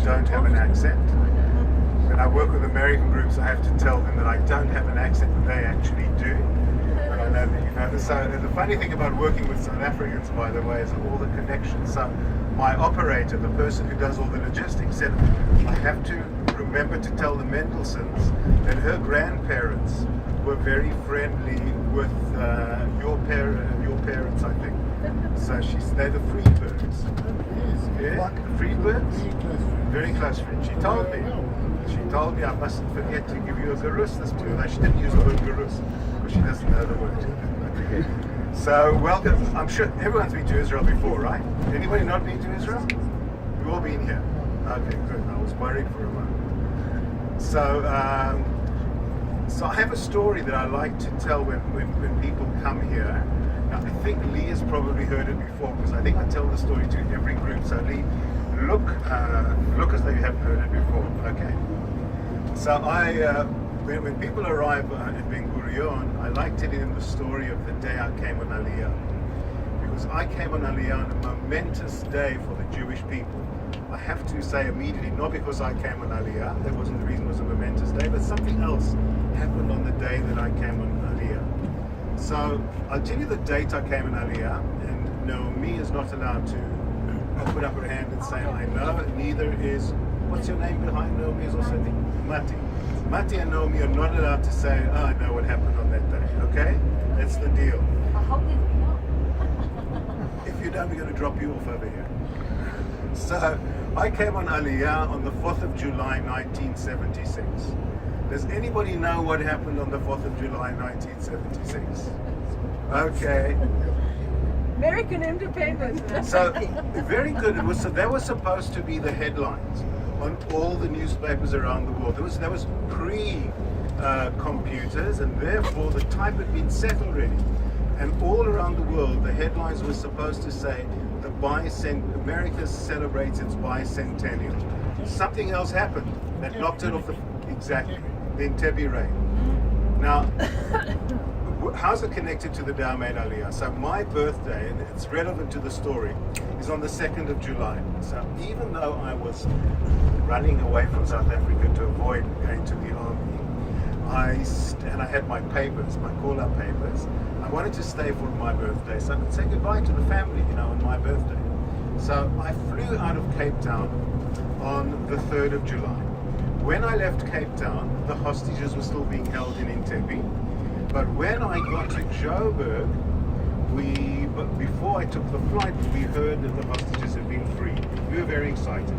don't have an accent. When I work with American groups, I have to tell them that I don't have an accent, but they actually do. But I know that you know. So the funny thing about working with South Africans, by the way, is all the connections. So my operator, the person who does all the logistics, said I have to remember to tell the Mendelssohns that her grandparents were very friendly with your parents, I think. So they're the Freebirds. Yeah, the Freebirds. Very close friends. She told me I mustn't forget to give you a garus this morning. She didn't use the word garus because she doesn't know the word. So welcome. I'm sure everyone's been to Israel before, right? Anybody not been to Israel? We've all been here. Okay, good. I was worried for a moment. So I have a story that I like to tell when people come here. Now, I think Lee has probably heard it before because I think I tell the story to every group. So Lee, look as though you haven't heard it before. Okay. So when people arrive in Ben Gurion, I like telling them the story of the day I came on Aliyah. Because I came on Aliyah on a momentous day for the Jewish people. I have to say immediately, not because I came on Aliyah, that wasn't the reason it was a momentous day, but something else happened on the day that I came on Aliyah. So I'll tell you the date I came on Aliyah, and Naomi is not allowed to put up her hand and say, I know, neither is, what's your name behind Naomi is also Mati. Mati and Naomi are not allowed to say, oh, I know what happened on that day, okay? That's the deal. How did you know? If you don't, we're going to drop you off over here. So I came on Aliyah on the 4th of July 1976. Does anybody know what happened on the 4th of July 1976? Okay. American independence. So very good. That was supposed to be the headlines on all the newspapers around the world. That was pre-computers, and therefore the type had been set already. And all around the world, the headlines were supposed to say, America celebrates its bicentennial. Something else happened that knocked it off the Entebbe rain. Now, how's it connected to the Dalmain Aliyah? So my birthday, and it's relevant to the story, is on the 2nd of July. So even though I was running away from South Africa to avoid going to the army, and I had my papers, my call-up papers, I wanted to stay for my birthday so I could say goodbye to the family, on my birthday. So I flew out of Cape Town on the 3rd of July. When I left Cape Town, the hostages were still being held in Entebbe. But when I got to Joburg, before I took the flight, we heard that the hostages had been freed. We were very excited.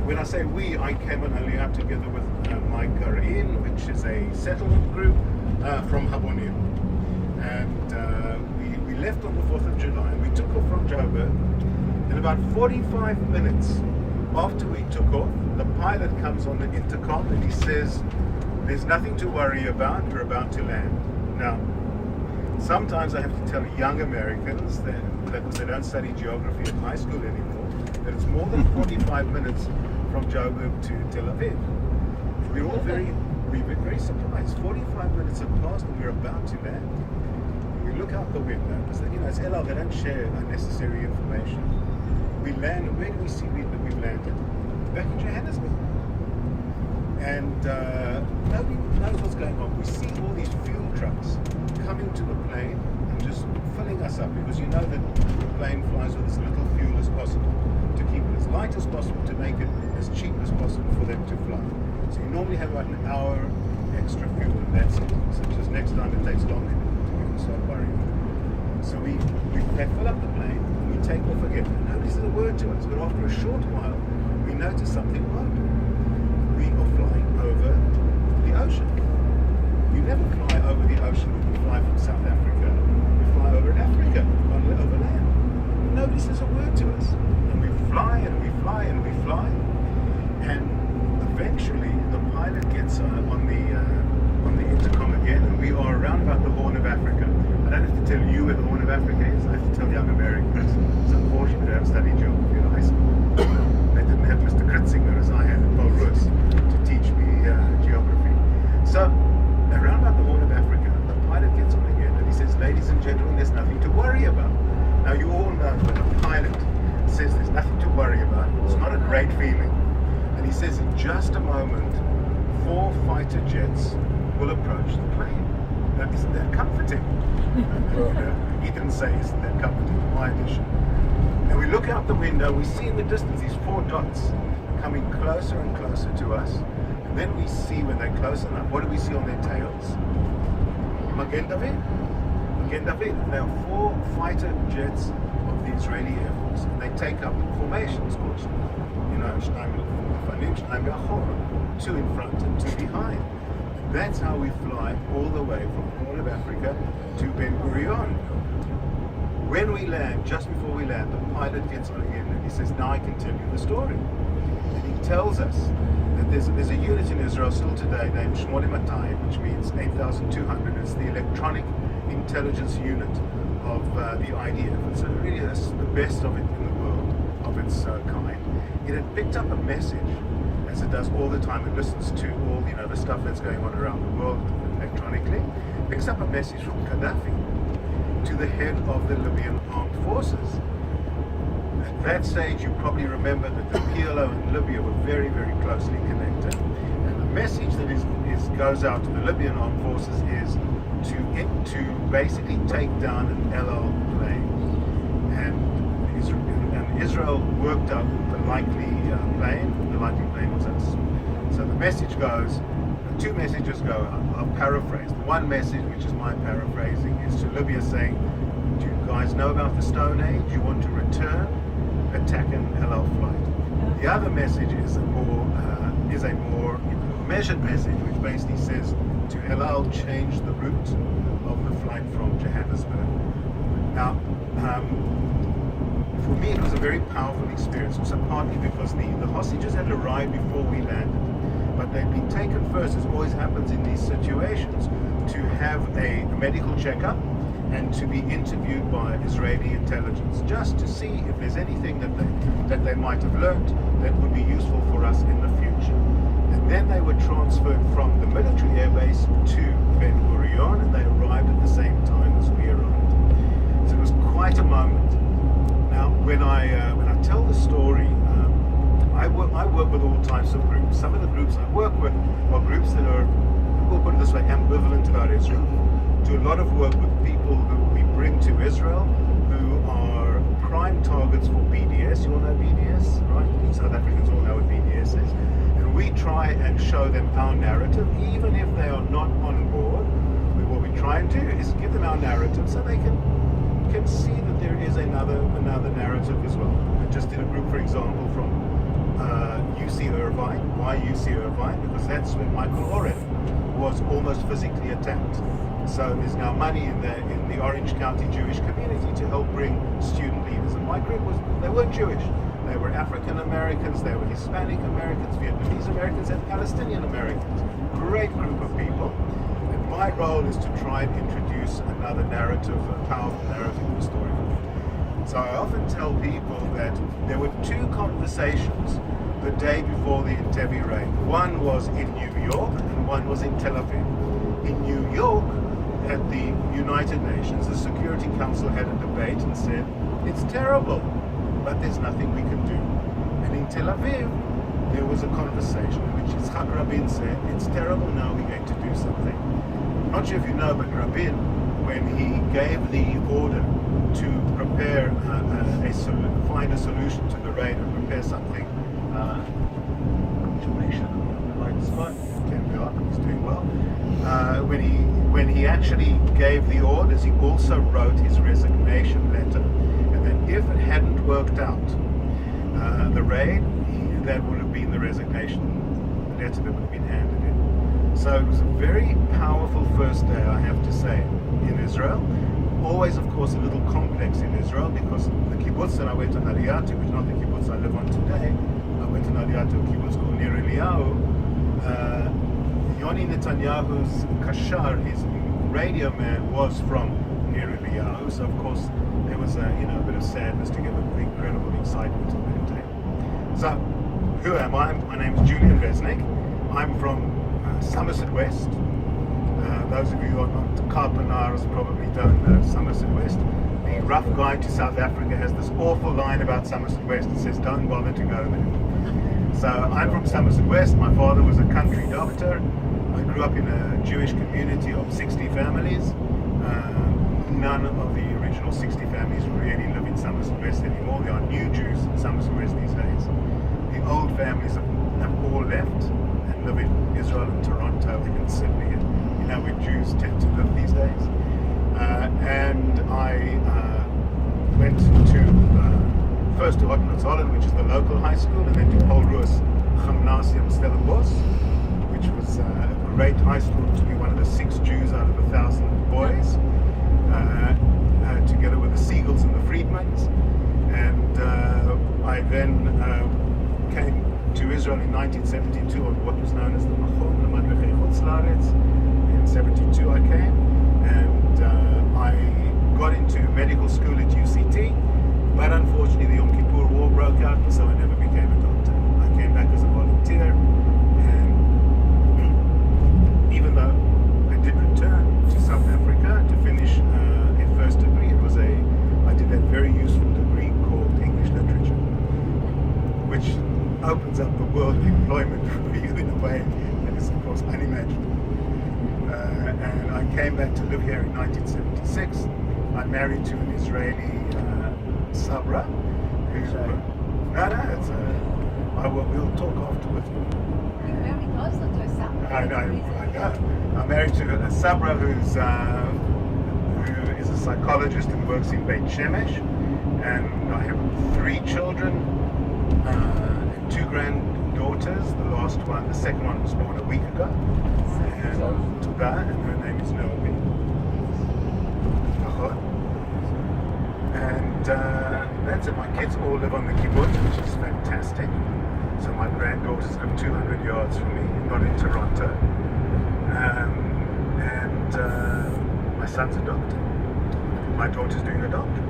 When I say we, I came on Aliyah together with my Karain, which is a settlement group from Habonir. And we left on the 4th of July. We took off from Joburg. In about 45 minutes after we took off, the pilot comes on the intercom and he says, there's nothing to worry about, we're about to land. Now, sometimes I have to tell young Americans that because they don't study geography in high school anymore, that it's more than 45 minutes from Joburg to Tel Aviv. We were very surprised. 45 minutes have passed and we're about to land. We look out the window because it's El Al, they don't share unnecessary information. We land, and where do we see we've landed? Back in Johannesburg. And nobody knows what's going on. We see all these fuel trucks coming to the plane and just filling us up because that the plane flies with as little fuel as possible to keep it as light as possible to make it as cheap as possible for them to fly. So you normally have about an hour extra fuel and that's it. So just next time it takes longer, we can start worrying. So they fill up the plane and we take off again. And nobody says a word to us, but after a short while we notice something odd. We are flying over the ocean. You never fly over the ocean when you fly from South Africa. We fly over Africa, over land. Nobody says a word to us. And we fly and we fly and we fly. And eventually the pilot gets on the intercom again and we are around about the Horn of Africa. I don't have to tell you where the Horn of Africa is. I have to tell young Americans. It's unfortunate I have studied geography in high school. They didn't have Mr. Kritzinger as I had at Paul Roos to teach me geography. So, around about the Horn of Africa, the pilot gets on again and he says, ladies and gentlemen, there's nothing to worry about. Now you all know when a pilot says there's nothing to worry about, it's not a great feeling. And he says in just a moment, 4 fighter jets will approach the plane. Now, isn't that comforting? He didn't say, isn't that comforting? My addition. And we look out the window, we see in the distance these 4 dots coming closer and closer to us. And then we see when they're close enough, what do we see on their tails? Magen David. Magen David. There are 4 fighter jets of the Israeli Air Force, and they take up formations called, two in front and 2 behind. And that's how we fly all the way from the Horn of Africa to Ben Gurion. When we land, just before we land, the pilot gets on again and he says, now I can tell you the story. And he tells us that there's a unit in Israel still today named Shmone Matayim, which means 8,200. It's the electronic intelligence unit of the IDF. It's really the best of it in the world, of its kind. It had picked up a message, as it does all the time. It listens to all the stuff that's going on around the world electronically. It picks up a message from Gaddafi to the head of the Libyan armed forces. At that stage, you probably remember that the PLO and Libya were very, very closely connected. And the message that goes out to the Libyan armed forces is to basically take down an El Al plane. And Israel worked out the likely plane. The likely plane was us. So the message goes, 2 messages go, I'll paraphrase. The one message, which is my paraphrasing, is to Libya saying, do you guys know about the Stone Age? You want to return, attack an El Al flight. The other message is a more measured message, which basically says to El Al, change the route of the flight from Johannesburg. Now, for me, it was a very powerful experience, also partly because the hostages had arrived before we landed, but they'd been taken first, as always happens in these situations, to have a medical checkup and to be interviewed by Israeli intelligence, just to see if there's anything that they might have learned that would be useful for us in the future. And then they were transferred from the military airbase to Ben Gurion, and they arrived at the same time as we arrived. So it was quite a moment. Now, when I tell the story, I work with all types of groups. Some of the groups I work with are groups that are, we'll put it this way, ambivalent about Israel. Do a lot of work with people who we bring to Israel who are prime targets for BDS. You all know BDS, right? South Africans all know what BDS is. And we try and show them our narrative, even if they are not on board. What we try and do is give them our narrative so they can see that there is another narrative as well. I just did a group, for example, from UC Irvine. Why UC Irvine? Because that's where Michael Oren was almost physically attacked. So there's now money in the Orange County Jewish community to help bring student leaders. And my group they weren't Jewish. They were African Americans, they were Hispanic Americans, Vietnamese Americans, and Palestinian Americans. Great group of people. And my role is to try and introduce another narrative, a powerful narrative in the story. So I often tell people that there were 2 conversations the day before the Entebbe raid. One was in New York and one was in Tel Aviv. In New York, at the United Nations, the Security Council had a debate and said, it's terrible, but there's nothing we can do. And in Tel Aviv, there was a conversation in which Yitzhak Rabin said, it's terrible, now we're going to do something. I'm not sure if you know, but Rabin, when he gave the order to prepare find a solution to the raid and prepare something, he's doing well. When he actually gave the orders, he also wrote his resignation letter, and that if it hadn't worked out, the raid, that would have been the resignation letter that would have been handed in. So it was a very powerful first day, I have to say, in Israel. Always, of course, a little complex in Israel, because the kibbutz that I went to Aliyah to, which is not the kibbutz I live on today, I went to Aliyah to a kibbutz called Nir Eliyahu. Yoni Netanyahu's kashar, his radio man, was from Nir Eliyahu, so of course there was a bit of sadness together with the incredible excitement of that day. So, who am I? My name is Julian Resnick. I'm from Somerset West. Those of you who are not Karpenars probably don't know Somerset West. The rough guide to South Africa has this awful line about Somerset West that says, don't bother to go there. So I'm from Somerset West. My father was a country doctor. I grew up in a Jewish community of 60 families. None of the original 60 families really live in Somerset West anymore. There are new Jews in Somerset West these days. The old families have all left and live in Israel and Toronto and Sydney, where Jews tend to live these days. And I went to first to Ottenitz Holland, which is the local high school, and then to Polruas Gymnasium Stellenbosch, which was a great high school to be one of the 6 Jews out of 1,000 boys, together with the Siegels and the Friedmans. And I then came to Israel in 1972 on what was known as the Machon Madrechei Chutz Laaretz. In 72 I came, and I got into medical school at UCT, but unfortunately the Yom Kippur War broke out, so I never became a doctor. I came back as a volunteer, and even though I did return to South Africa to finish a first degree, I did that very useful degree called English Literature, which opens up the world of employment for you in a way that is of course unimaginable. And I came back to live here in 1976. I'm married to an Israeli Sabra. Who's we'll talk afterwards. You're very close to a Sabra. I know. I'm married to a Sabra who is a psychologist and works in Beit Shemesh. And I have 3 children and 2 granddaughters. The second one was born a week ago. And her name is Naomi. And that's it. My kids all live on the kibbutz, which is fantastic. So my granddaughters live 200 yards from me, not in Toronto. And my son's a doctor. My daughter's doing a doctorate.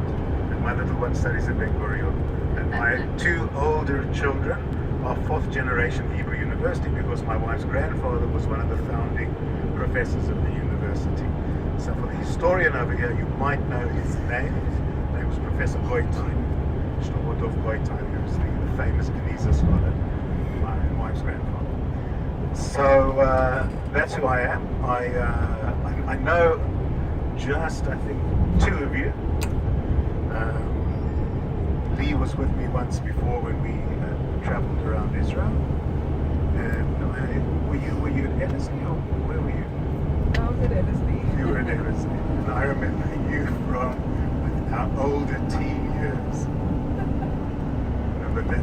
And my little one studies at Ben Gurion. And my 2 older children are 4th generation Hebrew University, because my wife's grandfather was one of the founding professors of the university. So for the historian over here, you might know his name. His name was Professor Goitain, Shlomo Dov Goitain, who was the famous Geniza scholar, my wife's grandfather. So that's who I am. I know just, I think, 2 of you. Lee was with me once before when we traveled around Israel. And were you at Edison, or where were you? I was at Edison. You were at Edison. And I remember you from our older teen years. Remember that